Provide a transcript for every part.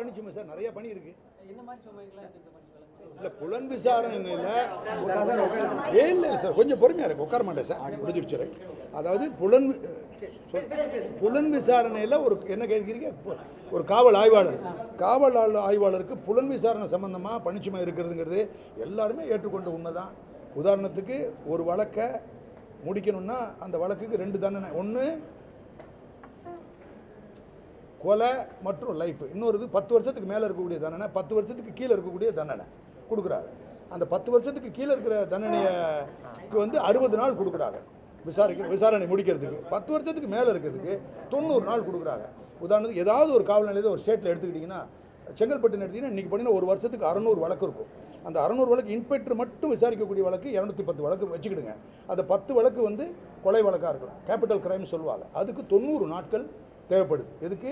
பண்ணிச்சுமே sir, நிறைய பணி இருக்கு. என்ன மாதிரி சுமைகள்லாம் இருக்கு சார்? இல்லை புலன் விசாரணையில் இல்லை சார், கொஞ்சம் பொறுமையாக இருக்கு, உட்கார மாட்டேன் சார், முடிஞ்சிடுச்சு. அதாவது புலன் விசாரணையில் ஒரு என்ன கேட்கிறீங்க, ஒரு காவல் ஆய்வாளருக்கு புலன் விசாரணை சம்பந்தமாக பணிச்சுமை இருக்கிறதுங்கிறது எல்லாருமே ஏற்றுக்கொண்ட உண்மைதான். உதாரணத்துக்கு ஒரு வழக்கை முடிக்கணும்னா அந்த வழக்குக்கு 2 தண்டனை, ஒன்று கொலை மற்றும் லைஃப், இன்னொரு 10 வருஷத்துக்கு மேலே இருக்கக்கூடிய தண்டனை, 10 வருஷத்துக்கு கீழே இருக்கக்கூடிய தண்டனை கொடுக்குறாங்க. அந்த 10 வருஷத்துக்கு கீழே இருக்கிற தண்டனைக்கு வந்து 60 நாள் கொடுக்குறாங்க விசாரணை முடிக்கிறதுக்கு. 10 வருஷத்துக்கு மேலே இருக்கிறதுக்கு 90 நாள் கொடுக்குறாங்க. உதாரணத்துக்கு ஏதாவது ஒரு காவல் நிலையத்தை ஒரு ஸ்டேட்டில் எடுத்துக்கிட்டிங்கன்னா, செங்கல்பட்டு எடுத்திங்கன்னா இன்றைக்கி பண்ணினா ஒரு வருஷத்துக்கு 600 வழக்கு இருக்கும். அந்த 600 வழக்கு இன்ஸ்பெக்டர் மட்டும் விசாரிக்கக்கூடிய வழக்கு 210 வழக்கு வச்சுக்கிடுங்க. அந்த 10 வழக்கு வந்து கொலை வழக்காக இருக்கலாம், கேபிட்டல் கிரைம் சொல்லுவாங்க. அதுக்கு 90 நாட்கள் தேவைப்படுது. எதுக்கு?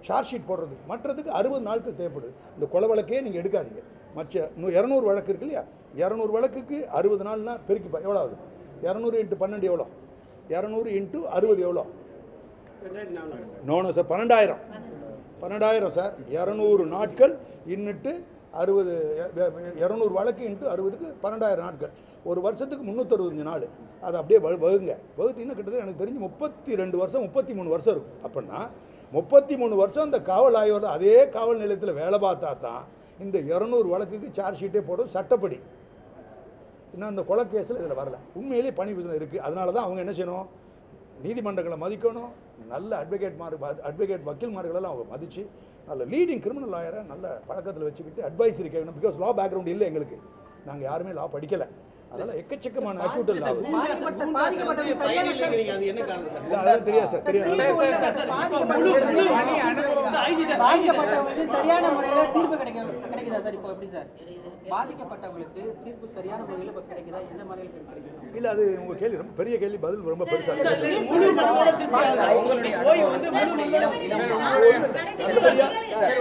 சார்ஜ் ஷீட் போடுறதுக்கு. மற்றதுக்கு 60 நாட்கள் தேவைப்படுது. இந்த கொலை வழக்கே நீங்கள் எடுக்காதீங்க. மற்ற 200 வழக்கு இருக்கு இல்லையா, 200 வழக்குக்கு 60 நாள்னா பெருக்கி எவ்வளோ ஆகுது? 200 × 12 எவ்வளோ? 200 × 60 எவ்வளோ? No sir, 12,000 sir. 200 நாட்கள் இன்னிட்டு 60, 200 வழக்கு × 60க்கு 12,000 நாட்கள். ஒரு வருஷத்துக்கு 365 நாள். அதை அப்படியே வகுத்தீங்கன்னா கிட்டத்தட்ட எனக்கு தெரிஞ்சு 32 வருஷம் 33 வருஷம் இருக்கும். அப்படின்னா 33 வருஷம் இந்த காவல் ஆய்வாளர் அதே காவல் நிலையத்தில் வேலை பார்த்தா தான் இந்த 200 வழக்குக்கு சார்ஜ் ஷீட்டே போடுறது சட்டப்படி. இன்னும் அந்த கொலை கேஸில் இதில் வரல. உண்மையிலேயே பணி இருக்குது. அதனால தான் அவங்க என்ன செய்யணும், நீதிமன்றங்களை மதிக்கணும், நல்ல அட்வொகேட் வக்கீல்மார்களெல்லாம் அவங்க மதித்து நல்ல லீடிங் கிரிமினல் லாயரை நல்ல பழக்கத்தில் வச்சுக்கிட்டு அட்வைசரி கேட்கணும். பிகாஸ் லா பேக்ரவுண்ட் இல்லை எங்களுக்கு, நாங்கள் யாருமே லா படிக்கலை. அதனால எக்கச்சக்கமான அக்யூட்டல் தெரியாது சார், தெரியாது. சரியான முறையில் தீர்ப்பு கிடைக்குதா சார்? இப்போ எப்படி சார் பாதிக்கப்பட்டவங்களுக்கு தீர்ப்பு சரியான முறையில் இப்போ கிடைக்குதா? எந்த முறையில் கிடைக்குது? இல்லை, அது உங்கள் கேள்வி ரொம்ப பெரிய கேள்வி, பதில் ரொம்ப பெருசாக.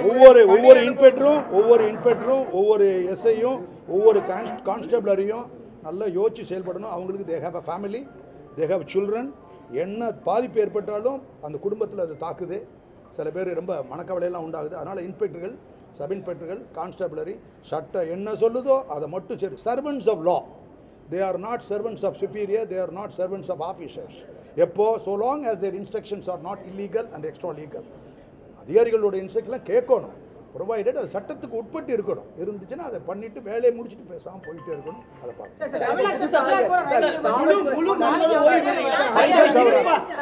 ஒவ்வொரு இன்ஸ்பெக்டரும் ஒவ்வொரு எஸ்ஐயும் ஒவ்வொரு கான்ஸ்டபிளரையும் நல்லா யோசிச்சு செயல்படணும். அவங்களுக்கு they have a family, they have children. என்ன பாதிப்பு ஏற்பட்டாலும் அந்த குடும்பத்தில் அது தாக்குது. சில பேர் ரொம்ப மனக்கவலையெல்லாம் உண்டாகுது. அதனால் இன்ஸ்பெக்டர்கள், சப் இன்ஸ்பெக்டர்கள், கான்ஸ்டபிளரி சட்டம் என்ன சொல்லுதோ அதை மட்டும் சரி. Servants of law, they are not servants of superior, they are not servants of officers. எப்போ so long as their instructions are not illegal and extra legal, அதிகாரிகளோட இன்ஸ்ட்ரக்ஷன்லாம் கேட்கணும். ப்ரொவைடட் அது சட்டத்துக்கு உட்பட்டு இருக்கணும். இருந்துச்சுன்னா அதை பண்ணிட்டு வேலையை முடிச்சுட்டு பேசாமல் போயிட்டே இருக்கணும். அதை பார்த்து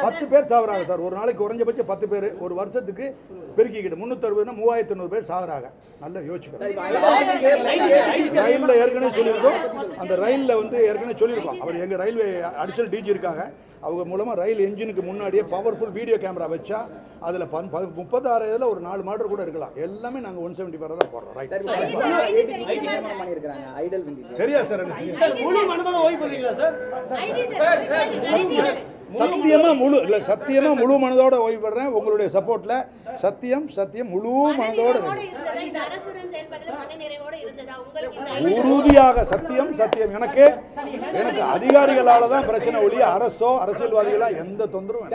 10 பேர் சாகுறாங்க சார். ஒரு நாளைக்கு குறைஞ்சபட்சம் 10 பேர். ஒரு வருஷத்துக்கு பெருக்கிக்கிட்டு 360னா 3500 பேர் சாகுறாங்க. நல்லா யோசிக்கணும். ரயிலில் ஏற்கனவே சொல்லியிருக்கோம். அந்த ரயிலில் வந்து ஏற்கனவே சொல்லியிருக்கோம். அவர் எங்கள் ரயில்வே அடிஷனல் டிஜி இருக்காங்க. அவங்க மூலமாக ரயில் என்ஜினுக்கு முன்னாடியே பவர்ஃபுல் வீடியோ கேமரா வச்சா அதில் 36 ஒரு 4 மாடல் கூட இருக்கலாம். எல்லாமே நாங்கள் 174 தான் போடுறோம். ரைட் சரியா சார்? சத்தியமா முழு மனதோட ஓய்வு பெறேன். உங்களுடைய சப்போர்ட்ல சத்தியம் முழு மனதோட உறுதியாக சத்தியம். எனக்கு அதிகாரிகளால தான் பிரச்சனை ஒழிய அரசோ அரசியல்வாதிகளா எந்த தொந்தரவும்.